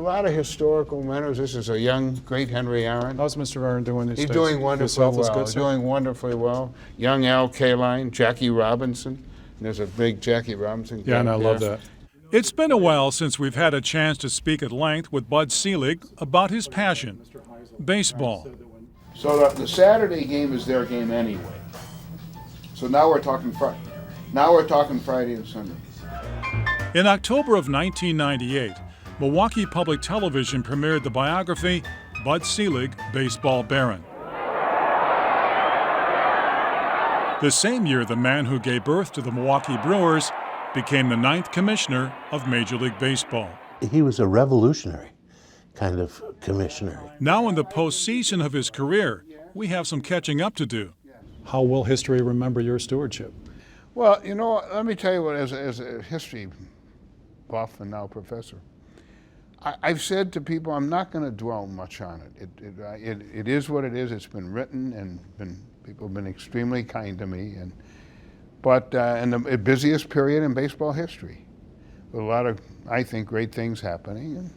lot of historical mentors. This is a young, great Henry Aaron. How's Mr. Aaron doing these days? He's doing wonderfully well. He's doing wonderfully well. Young Al Kaline, Jackie Robinson. And there's a big Jackie Robinson. Yeah, and I love that. It's been a while since we've had a chance to speak at length with Bud Selig about his passion, baseball. So the Saturday game is their game anyway. So now we're talking Friday. Now we're talking Friday and Sunday. In October of 1998, Milwaukee Public Television premiered the biography Bud Selig, Baseball Baron. The same year, the man who gave birth to the Milwaukee Brewers became the 9th commissioner of Major League Baseball. He was a revolutionary kind of commissioner. Now in the postseason of his career, we have some catching up to do. How will history remember your stewardship? Well, you know, let me tell you what, as a history buff and now professor, I've said to people, I'm not going to dwell much on it. It is what it is. It's been written, and people have been extremely kind to me. But in the busiest period in baseball history, with a lot of, I think, great things happening,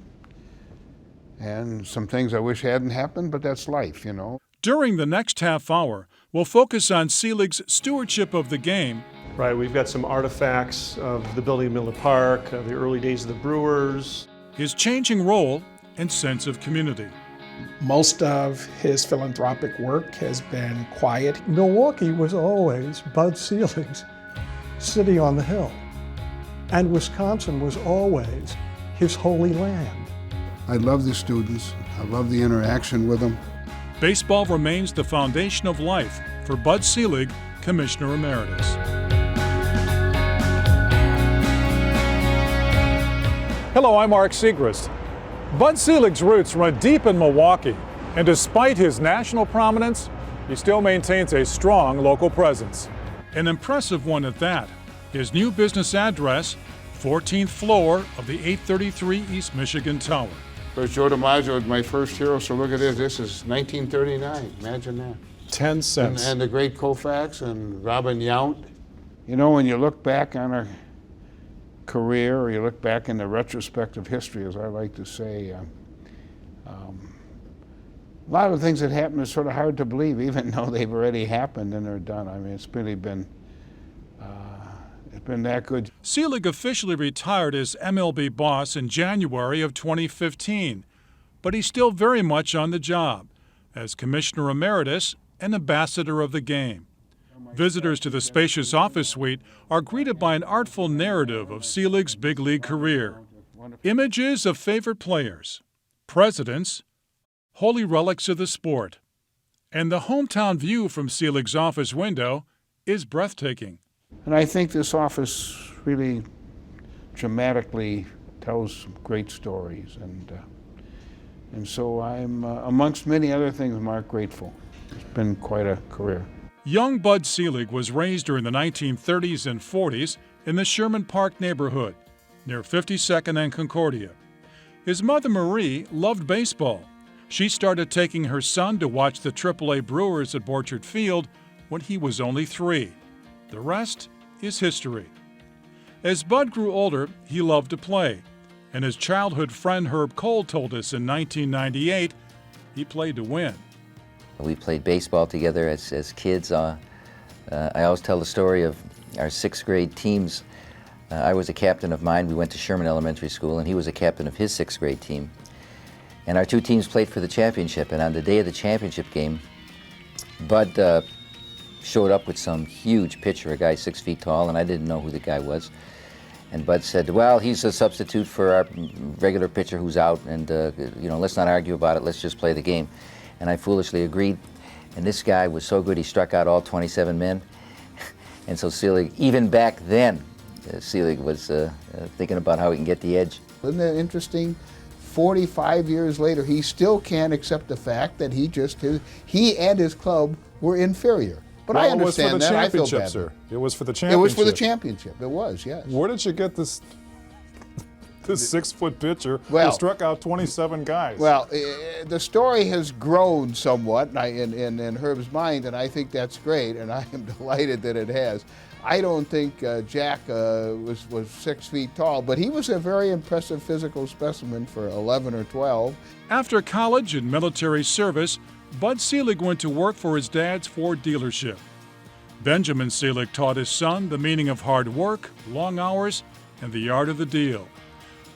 and some things I wish hadn't happened, but that's life, you know. During the next half hour, we'll focus on Selig's stewardship of the game. Right, we've got some artifacts of the building of Miller Park, the early days of the Brewers. His changing role and sense of community. Most of his philanthropic work has been quiet. Milwaukee was always Bud Selig's city on the hill, and Wisconsin was always his holy land. I love the students. I love the interaction with them. Baseball remains the foundation of life for Bud Selig, Commissioner Emeritus. Hello, I'm Mark Siegrist. Bud Selig's roots run deep in Milwaukee, and despite his national prominence, he still maintains a strong local presence. An impressive one at that. His new business address, 14th floor of the 833 East Michigan Tower. But Joe DiMaggio was my first hero, so look at this. This is 1939. Imagine that. 10 cents. And the great Koufax and Robin Yount. You know, when you look back on our career, or you look back in the retrospective history, as I like to say, a lot of the things that happened is sort of hard to believe, even though they've already happened and they're done. I mean, it's really been, it's been that good. Selig officially retired as MLB boss in January of 2015, but he's still very much on the job as Commissioner Emeritus and Ambassador of the game. Visitors to the spacious office suite are greeted by an artful narrative of Selig's big league career. Images of favorite players, presidents, holy relics of the sport. And the hometown view from Selig's office window is breathtaking. And I think this office really dramatically tells great stories. And so I'm, amongst many other things, Mark, grateful. It's been quite a career. Young Bud Selig was raised during the 1930s and 40s in the Sherman Park neighborhood, near 52nd and Concordia. His mother, Marie, loved baseball. She started taking her son to watch the AAA Brewers at Borchard Field when he was only 3. The rest is history. As Bud grew older, he loved to play, and his childhood friend Herb Cole told us in 1998, he played to win. We played baseball together as kids. I always tell the story of our 6th grade teams. I was a captain of mine. We went to Sherman Elementary School, and he was a captain of his 6th grade team. And our 2 teams played for the championship. And on the day of the championship game, Bud showed up with some huge pitcher, a guy 6 feet tall, and I didn't know who the guy was. And Bud said, well, he's a substitute for our regular pitcher who's out, and let's not argue about it, let's just play the game. And I foolishly agreed, and this guy was so good he struck out all 27 men. And so Selig, even back then, Selig was thinking about how he can get the edge. Isn't that interesting? 45 years later, he still can't accept the fact that he and his club were inferior. But I understand that. I feel bad. Sir. It was for the championship. It was for the championship. It was, yes. Where did you get this 6-foot pitcher who struck out 27 guys? Well, the story has grown somewhat in Herb's mind, and I think that's great, and I am delighted that it has. I don't think Jack was 6 feet tall, but he was a very impressive physical specimen for 11 or 12. After college and military service, Bud Selig went to work for his dad's Ford dealership. Benjamin Selig taught his son the meaning of hard work, long hours, and the art of the deal,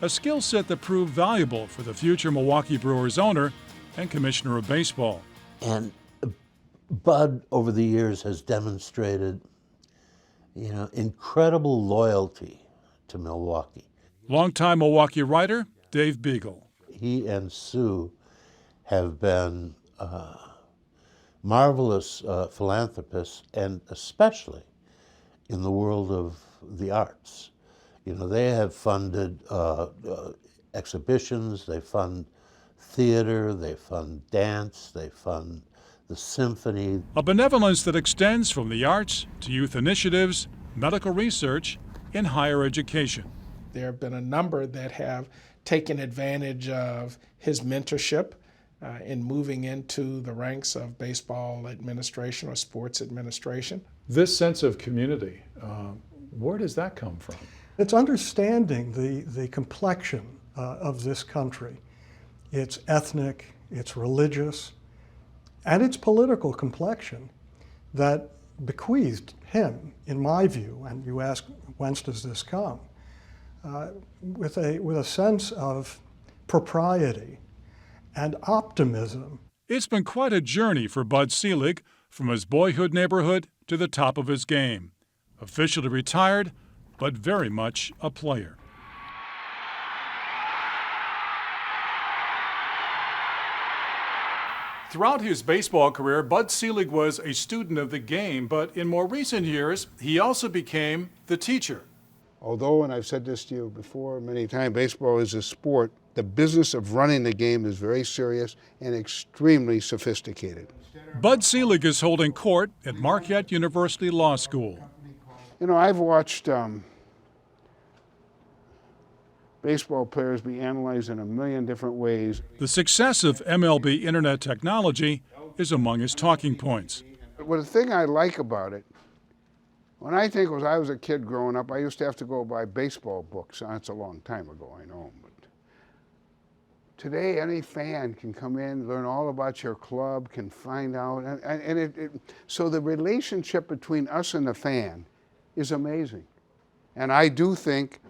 a skill set that proved valuable for the future Milwaukee Brewers owner and commissioner of baseball. And Bud, over the years, has demonstrated, incredible loyalty to Milwaukee. Longtime Milwaukee writer Dave Beagle. He and Sue have been marvelous philanthropists, and especially in the world of the arts. They have funded exhibitions, they fund theater, they fund dance, they fund the symphony. A benevolence that extends from the arts to youth initiatives, medical research, and higher education. There have been a number that have taken advantage of his mentorship in moving into the ranks of baseball administration or sports administration. This sense of community, where does that come from? It's understanding the complexion of this country, its ethnic, its religious, and its political complexion that bequeathed him, in my view, and you ask, whence does this come, with a sense of propriety and optimism. It's been quite a journey for Bud Selig, from his boyhood neighborhood to the top of his game. Officially retired, but very much a player. Throughout his baseball career, Bud Selig was a student of the game, but in more recent years, he also became the teacher. Although, and I've said this to you before many times, baseball is a sport, the business of running the game is very serious and extremely sophisticated. Bud Selig is holding court at Marquette University Law School. I've watched baseball players be analyzed in a million different ways. The success of MLB internet technology is among his talking points. Well, the thing I like about it, when I was a kid growing up, I used to have to go buy baseball books. That's a long time ago, I know. But today, any fan can come in, learn all about your club, can find out. So the relationship between us and the fan is amazing. And I do think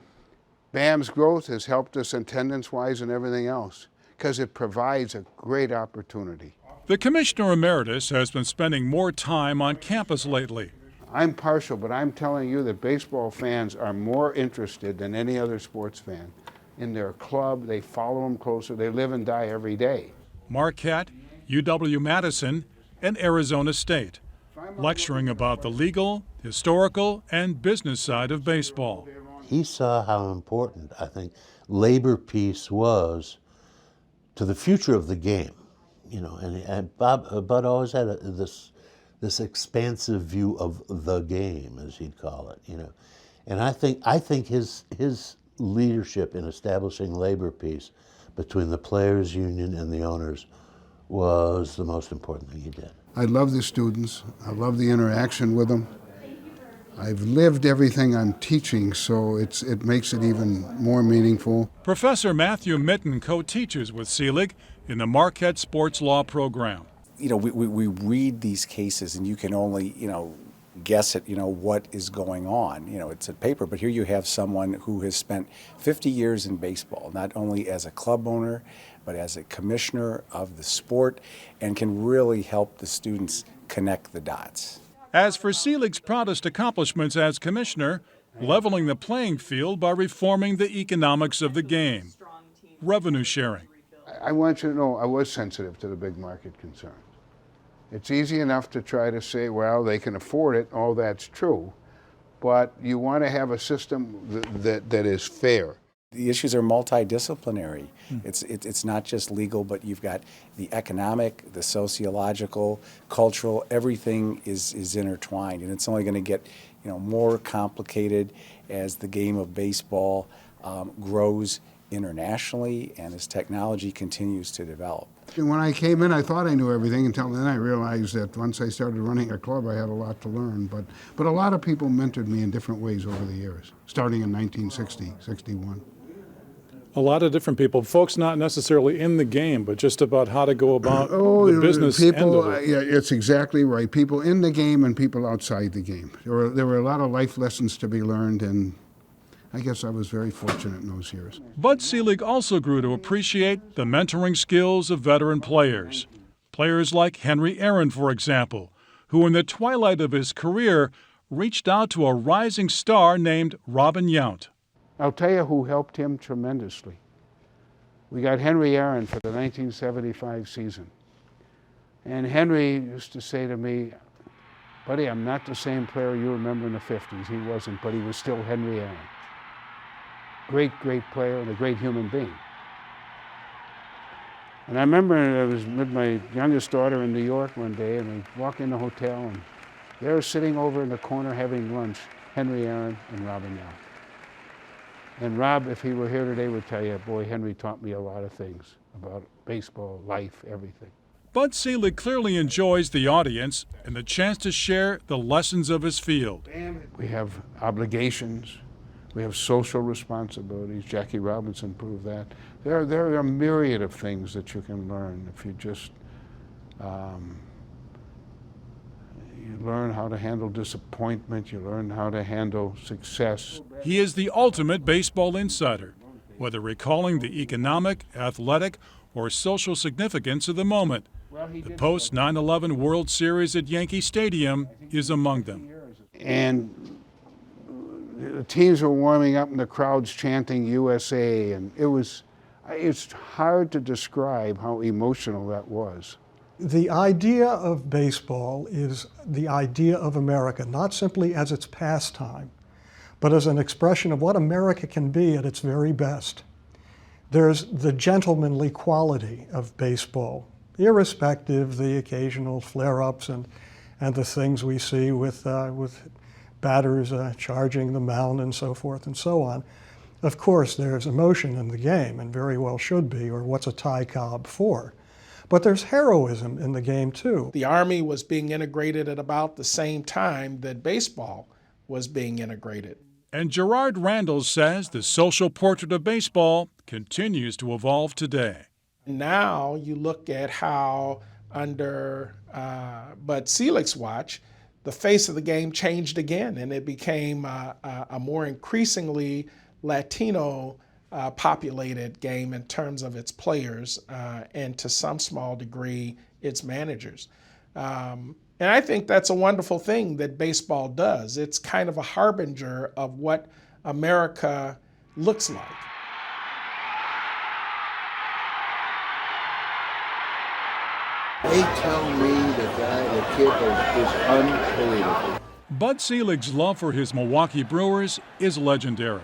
BAM's growth has helped us attendance-wise and everything else, because it provides a great opportunity. The Commissioner Emeritus has been spending more time on campus lately. I'm partial, but I'm telling you that baseball fans are more interested than any other sports fan in their club. They follow them closer. They live and die every day. Marquette, UW-Madison, and Arizona State, lecturing about the legal, historical, and business side of baseball. He saw how important, I think, labor peace was to the future of the game. And Bud always had this expansive view of the game, as he'd call it. And I think his leadership in establishing labor peace between the players' union and the owners was the most important thing he did. I love the students. I love the interaction with them. I've lived everything I'm teaching, so it makes it even more meaningful. Professor Matthew Mitten co-teaches with Selig in the Marquette Sports Law program. We read these cases, and you can only, guess at, what is going on. It's a paper, but here you have someone who has spent 50 years in baseball, not only as a club owner, but as a commissioner of the sport, and can really help the students connect the dots. As for Selig's proudest accomplishments as commissioner, leveling the playing field by reforming the economics of the game, revenue sharing. I want you to know I was sensitive to the big market concerns. It's easy enough to try to say, well, they can afford it, all that's true, but you want to have a system that is fair. The issues are multidisciplinary. It's not just legal, but you've got the economic, the sociological, cultural, everything is intertwined, and it's only going to get more complicated as the game of baseball grows internationally and as technology continues to develop. When I came in, I thought I knew everything until then I realized that once I started running a club, I had a lot to learn. But a lot of people mentored me in different ways over the years, starting in 1960, 61. A lot of different people, folks not necessarily in the game, but just about how to go about the business people, end of it. Yeah, it's exactly right. People in the game and people outside the game. There were a lot of life lessons to be learned, and I guess I was very fortunate in those years. Bud Selig also grew to appreciate the mentoring skills of veteran players. Players like Henry Aaron, for example, who in the twilight of his career reached out to a rising star named Robin Yount. I'll tell you who helped him tremendously. We got Henry Aaron for the 1975 season. And Henry used to say to me, "Buddy, I'm not the same player you remember in the 50s. He wasn't, but he was still Henry Aaron. Great, great player and a great human being." And I remember I was with my youngest daughter in New York one day, and we walk in the hotel, and they were sitting over in the corner having lunch, Henry Aaron and Robin Yount. And Rob, if he were here today, would tell you, boy, Henry taught me a lot of things about baseball, life, everything. Bud Selig clearly enjoys the audience and the chance to share the lessons of his field. We have obligations. We have social responsibilities. Jackie Robinson proved that. There are a myriad of things that you can learn if you just you learn how to handle disappointment, you learn how to handle success. He is the ultimate baseball insider, whether recalling the economic, athletic, or social significance of the moment. The post-9/11 World Series at Yankee Stadium is among them. And the teams were warming up and the crowd's chanting USA, and it's hard to describe how emotional that was. The idea of baseball is the idea of America, not simply as its pastime, but as an expression of what America can be at its very best. There's the gentlemanly quality of baseball, irrespective the occasional flare-ups and the things we see with batters charging the mound and so forth and so on. Of course, there's emotion in the game, and very well should be, or what's a tie cob for? But there's heroism in the game, too. The Army was being integrated at about the same time that baseball was being integrated. And Gerard Randall says the social portrait of baseball continues to evolve today. Now you look at how under Bud Selig's watch, the face of the game changed again, and it became a more increasingly Latino populated game in terms of its players and to some small degree its managers. And I think that's a wonderful thing that baseball does. It's kind of a harbinger of what America looks like. They tell me the kid is unbelievable. Bud Selig's love for his Milwaukee Brewers is legendary,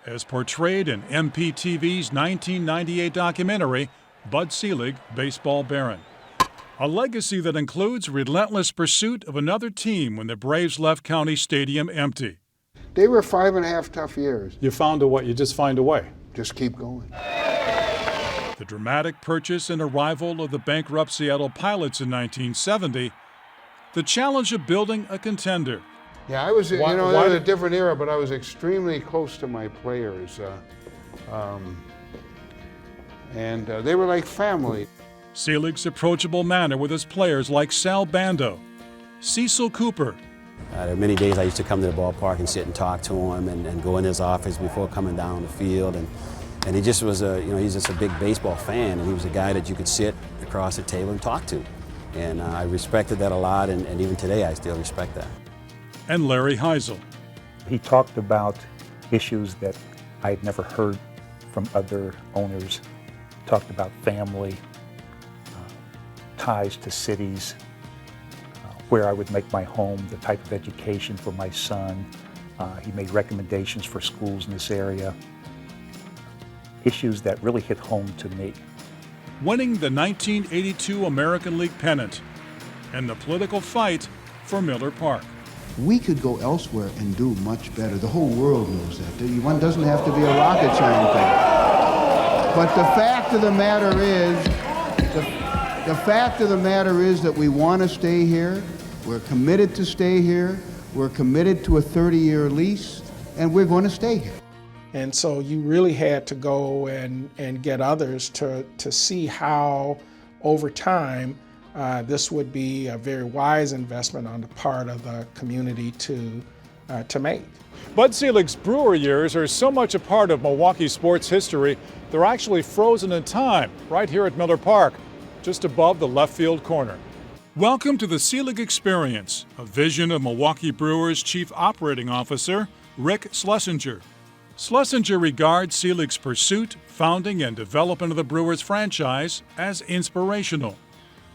as portrayed in MPTV's 1998 documentary, Bud Selig, Baseball Baron. A legacy that includes relentless pursuit of another team when the Braves left County Stadium empty. They were 5.5 tough years. You found a way, you just find a way. Just keep going. The dramatic purchase and arrival of the bankrupt Seattle Pilots in 1970, the challenge of building a contender. Yeah, I was, Why- that why was a did- different era, but I was extremely close to my players. And they were like family. Selig's approachable manner with his players like Sal Bando, Cecil Cooper, There are many days I used to come to the ballpark and sit and talk to him and go in his office before coming down the field. And he just was he's just a big baseball fan, and he was a guy that you could sit across the table and talk to. And I respected that a lot, and even today I still respect that. and Larry Heisel. He talked about issues that I had never heard from other owners. Talked about family, ties to cities, where I would make my home, the type of education for my son. He made recommendations for schools in this area. Issues that really hit home to me. Winning the 1982 American League pennant and the political fight for Miller Park. We could go elsewhere and do much better. The whole world knows that. One doesn't have to be a rocket scientist. But the fact of the matter is, the fact of the matter is that we want to stay here. We're committed to stay here. We're committed to a 30-year lease, and we're going to stay here. And so you really had to go and get others to see how, over time, this would be a very wise investment on the part of the community to make. Bud Selig's Brewer years are so much a part of Milwaukee sports history, they're actually frozen in time right here at Miller Park, just above the left field corner. Welcome to the Selig Experience, a vision of Milwaukee Brewers Chief Operating Officer Rick Schlesinger. Schlesinger regards Selig's pursuit, founding, and development of the Brewers franchise as inspirational.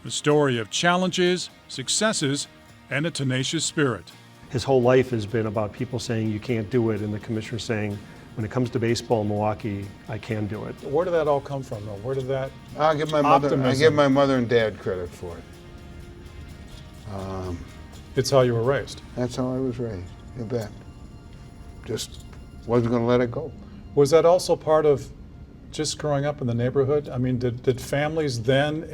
A story of challenges, successes, and a tenacious spirit. His whole life has been about people saying you can't do it, and the commissioner saying, when it comes to baseball in Milwaukee, I can do it. Where did that all come from, though? Where did that I give my mother and dad credit for it. It's how you were raised. That's how I was raised, you bet. Just wasn't going to let it go. Was that also part of just growing up in the neighborhood? I mean, did families then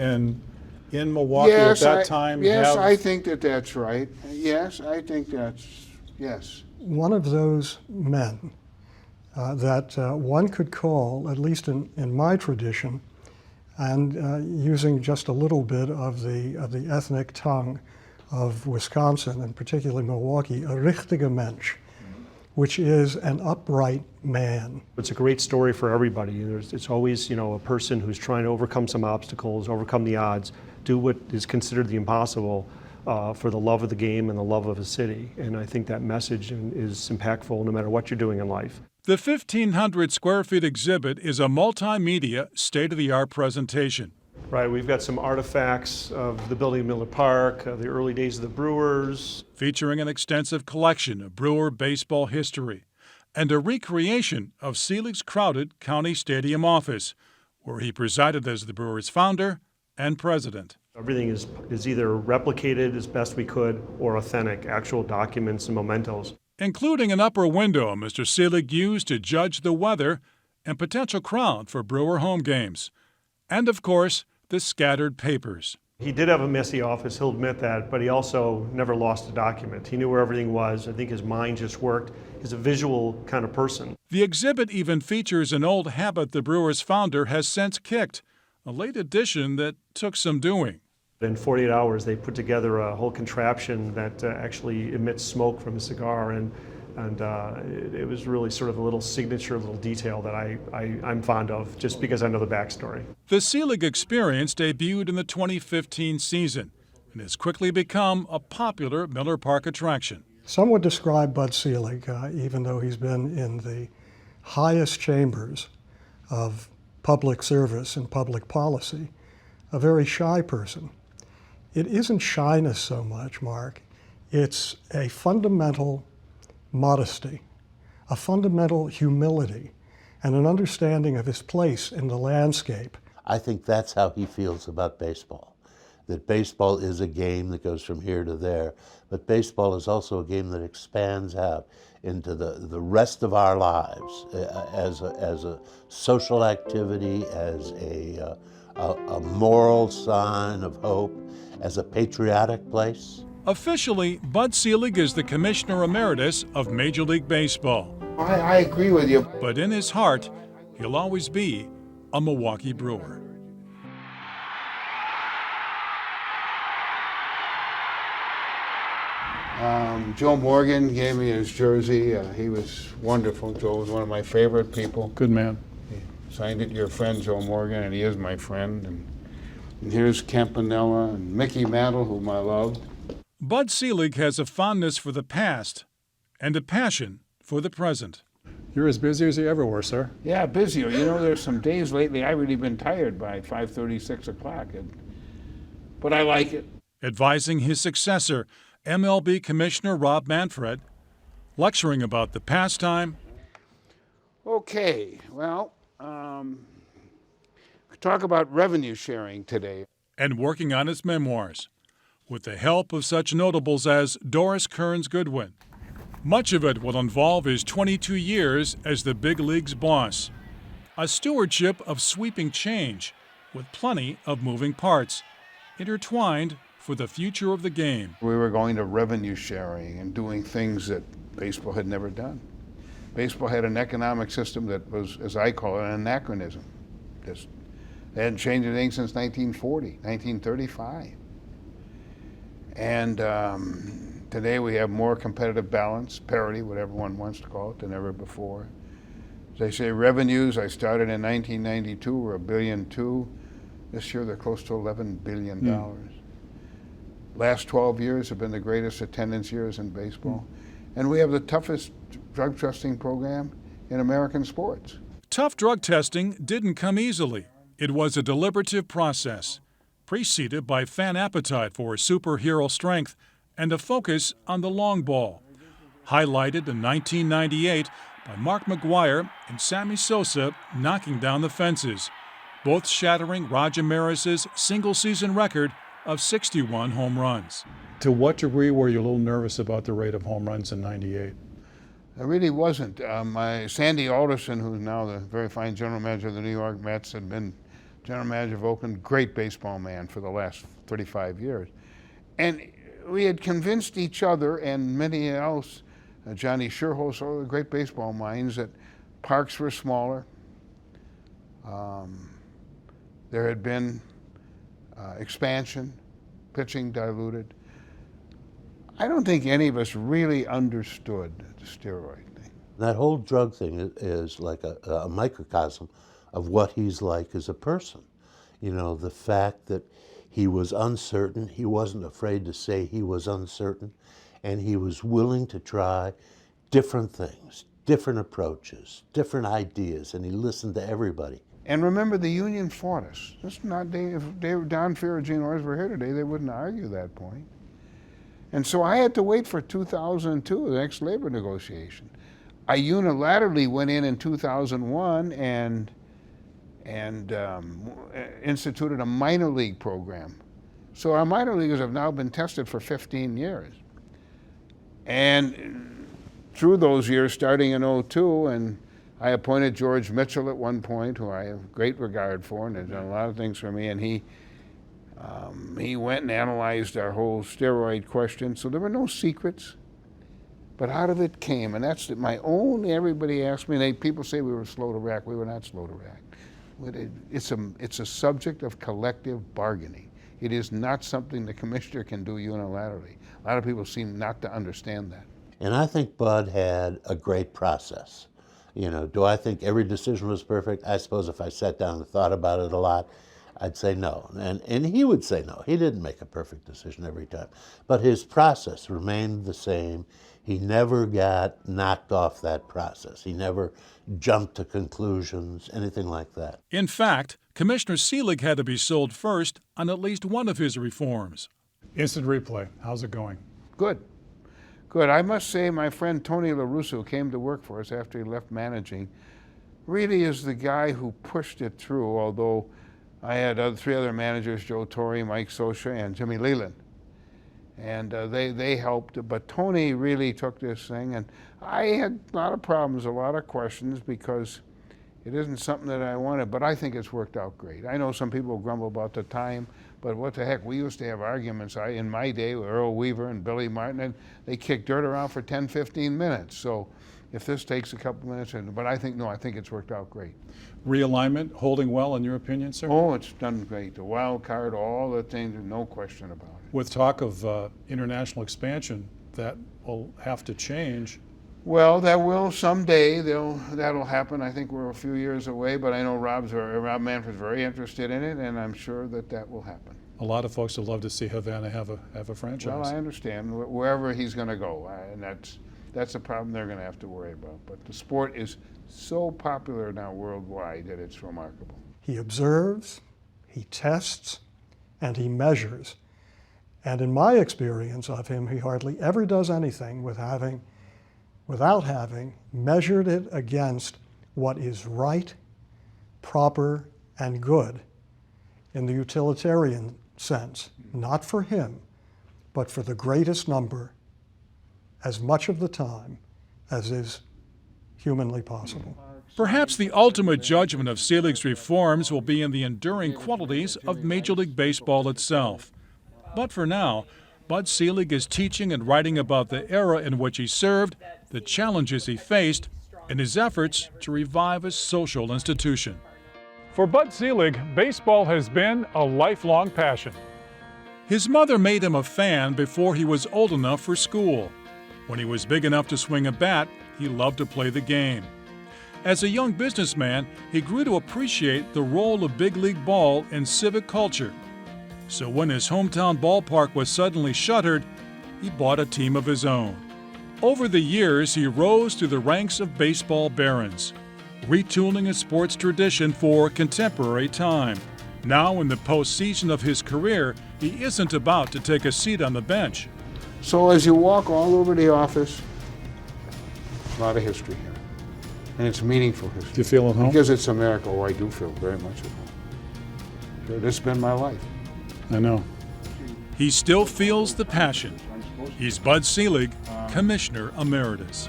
in Milwaukee at that time Yes, have... I think that's right. Yes, I think yes. One of those men that one could call, at least in my tradition, and using just a little bit of the ethnic tongue of Wisconsin, and particularly Milwaukee, a richtige Mensch, which is an upright man. It's a great story for everybody. It's always, a person who's trying to overcome some obstacles, overcome the odds, do what is considered the impossible for the love of the game and the love of a city. And I think that message is impactful no matter what you're doing in life. The 1,500 square feet exhibit is a multimedia, state-of-the-art presentation. Right, we've got some artifacts of the building of Miller Park, the early days of the Brewers. Featuring an extensive collection of Brewer baseball history and a recreation of Selig's crowded county stadium office, where he presided as the Brewers founder and president. Everything is either replicated as best we could or authentic, actual documents and mementos. Including an upper window Mr. Selig used to judge the weather and potential crowd for Brewer home games. And, of course, the scattered papers. He did have a messy office, he'll admit that, but he also never lost a document. He knew where everything was. I think his mind just worked. He's a visual kind of person. The exhibit even features an old habit the Brewers founder has since kicked, a late addition that took some doing. In 48 hours, they put together a whole contraption that actually emits smoke from a cigar, and it was really sort of a little signature, little detail that I'm fond of, just because I know the backstory. The Selig Experience debuted in the 2015 season and has quickly become a popular Miller Park attraction. Some would describe Bud Selig, even though he's been in the highest chambers of public service and public policy, a very shy person. It isn't shyness so much, Mark. It's a fundamental modesty, a fundamental humility, and an understanding of his place in the landscape. I think that's how he feels about baseball, that baseball is a game that goes from here to there, but baseball is also a game that expands out into the rest of our lives as a social activity, as a moral sign of hope, as a patriotic place. Officially, Bud Selig is the Commissioner Emeritus of Major League Baseball. I agree with you. But in his heart, he'll always be a Milwaukee Brewer. Joe Morgan gave me his jersey. He was wonderful. Joe was one of my favorite people. Good man. He signed it, your friend Joe Morgan, and he is my friend. And here's Campanella and Mickey Mantle, whom I loved. Bud Selig has a fondness for the past and a passion for the present. You're as busy as you ever were, sir. Yeah, busier. There's some days lately I've really been tired by 5:30, 6 o'clock. But I like it. Advising his successor, MLB Commissioner Rob Manfred, lecturing about the pastime. Okay, well, we talk about revenue sharing today. And working on his memoirs, with the help of such notables as Doris Kearns Goodwin. Much of it will involve his 22 years as the big league's boss. A stewardship of sweeping change with plenty of moving parts, intertwined for the future of the game. We were going to revenue sharing and doing things that baseball had never done. Baseball had an economic system that was, as I call it, an anachronism. Just, they hadn't changed anything since 1940, 1935. And today we have more competitive balance, parity, whatever one wants to call it, than ever before. As I say, revenues, I started in 1992, were $1.2 billion. This year they're close to $11 billion. Last 12 years have been the greatest attendance years in baseball. And we have the toughest drug testing program in American sports. Tough drug testing didn't come easily. It was a deliberative process, preceded by fan appetite for superhero strength and a focus on the long ball, highlighted in 1998 by Mark McGwire and Sammy Sosa knocking down the fences, both shattering Roger Maris's single-season record of 61 home runs. To what degree were you a little nervous about the rate of home runs in '98? I really wasn't. Sandy Alderson, who's now the very fine general manager of the New York Mets, had been general manager of Oakland, great baseball man for the last 35 years. And we had convinced each other and many else, Johnny Sherhouse, all the great baseball minds, that parks were smaller. There had been expansion, pitching diluted. I don't think any of us really understood the steroid thing. That whole drug thing is like a microcosm of what he's like as a person. You know, the fact that he was uncertain, he wasn't afraid to say he was uncertain, and he was willing to try different things, different approaches, different ideas, and he listened to everybody. And remember, the union fought us. If Don Ferragino were here today, they wouldn't argue that point. And so I had to wait for 2002, the next labor negotiation. I unilaterally went in 2001 and instituted a minor league program. So our minor leaguers have now been tested for 15 years. And through those years, starting in '02, and I appointed George Mitchell at one point, who I have great regard for and has done a lot of things for me, and he went and analyzed our whole steroid question. So there were no secrets, but out of it came, and that's my own. Everybody asked me, people say we were slow to react. We were not slow to react. It's a subject of collective bargaining. It is not something the commissioner can do unilaterally. A lot of people seem not to understand that. And I think Bud had a great process. You know, do I think every decision was perfect? I suppose if I sat down and thought about it a lot, I'd say no. And he would say no. He didn't make a perfect decision every time. But his process remained the same. He never got knocked off that process. He never jumped to conclusions, anything like that. In fact, Commissioner Selig had to be sold first on at least one of his reforms. Instant replay, how's it going? Good. Good. I must say my friend Tony LaRusso, who came to work for us after he left managing, really is the guy who pushed it through, although I had three other managers, Joe Torre, Mike Scioscia, and Jimmy Leland. And they helped, but Tony really took this thing, and I had a lot of problems, a lot of questions, because it isn't something that I wanted, but I think it's worked out great. I know some people grumble about the time, but what the heck, we used to have arguments in my day with Earl Weaver and Billy Martin, and they kicked dirt around for 10, 15 minutes. So if this takes a couple minutes, but I think it's worked out great. Realignment, holding well in your opinion, sir? Oh, it's done great. The wild card, all the things, no question about it. With talk of international expansion, that will have to change. Well, that will someday. That'll happen. I think we're a few years away, but I know Rob Manfred's very interested in it, and I'm sure that will happen. A lot of folks would love to see Havana have a franchise. Well, I understand wherever he's going to go, and that's a problem they're going to have to worry about. But the sport is so popular now worldwide that it's remarkable. He observes, he tests, and he measures. And in my experience of him, he hardly ever does anything without having measured it against what is right, proper, and good in the utilitarian sense, not for him, but for the greatest number, as much of the time as is humanly possible. Mark Perhaps the ultimate judgment of Selig's reforms will be in the enduring qualities of Major League Baseball itself. But for now, Bud Selig is teaching and writing about the era in which he served, the challenges he faced, and his efforts to revive a social institution. For Bud Selig, baseball has been a lifelong passion. His mother made him a fan before he was old enough for school. When he was big enough to swing a bat, he loved to play the game. As a young businessman, he grew to appreciate the role of big league ball in civic culture. So when his hometown ballpark was suddenly shuttered, he bought a team of his own. Over the years, he rose through the ranks of baseball barons, retooling a sports tradition for contemporary time. Now, in the postseason of his career, he isn't about to take a seat on the bench. So as you walk all over the office, a lot of history here. And it's meaningful history. Do you feel at home? Because it's America. Oh, I do feel very much at home. Sure, this has been my life. I know. He still feels the passion. He's Bud Selig, Commissioner Emeritus.